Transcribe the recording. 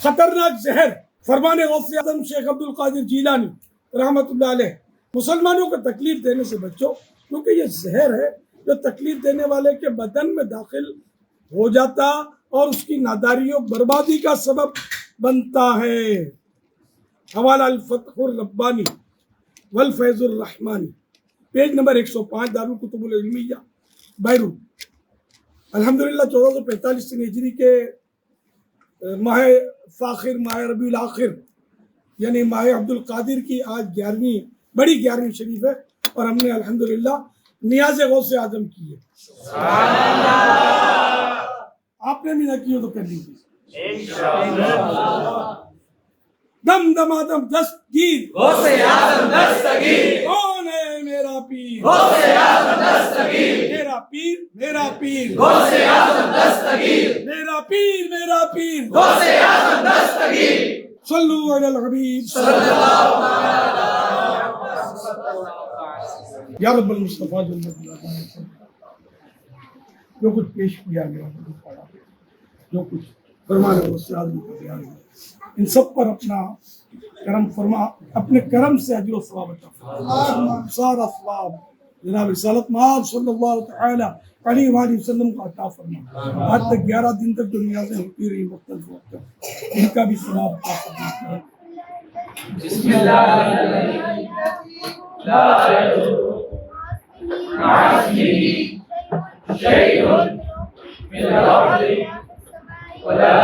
خطرناک زہر فرمان غوث اعظم شیخ عبد القادر جیلانی رحمۃ اللہ علیہ، مسلمانوں کو تکلیف دینے سے بچو، کیونکہ یہ زہر ہے جو تکلیف دینے والے کے بدن میں داخل ہو جاتا اور اس کی ناداری و بربادی کا سبب بنتا ہے۔ حوالہ الفتح الربانی والفیض الرحمانی، پیج نمبر 105، دارالکتب العلمیہ بیروت۔ الحمدللہ 1445 ہجری کے ماہ فاخر، ماہ ربیع الاخر، یعنی ماہ عبد القادر کی آج 11ویں بڑی 11ویں شریف ہے، اور ہم نے الحمدللہ نیاز غوث اعظم کی ہے۔ آپ نے بھی نہ کی ہو تو کر لیجیے۔ دم دمادم دستگیر غوث اعظم دستگیر، کون ہے میرا پیر؟ غوث اعظم دستگیر، میرا پیر میرا پیر، غوث اعظم دستگیر، میرا پیر میرا پیر، غوث اعظم دستگیر۔ صلو علی الحبیب صلی اللہ علیہ یا رب المصطفیٰ جل جلالہ۔ جو کچھ پیش کیا گیا، جو کچھ فرمان غوث اعظم کا بیان ہے، ان سب پر اپنا کرم فرما، اپنے کرم سے اجر و ثواب عطا فرما، سارا ثواب جناب رسالت مآب صلی اللہ تعالی علیہ وآلہ وسلم کو عطا فرما۔ آج تک 11 دن تک جو نیازیں ہوتی رہی مختلف وقت، ان کا بھی ثواب عطا فرما۔ بسم اللہ الرحمن الرحیم، لا يضر مع اسمه شيء في الأرض ولا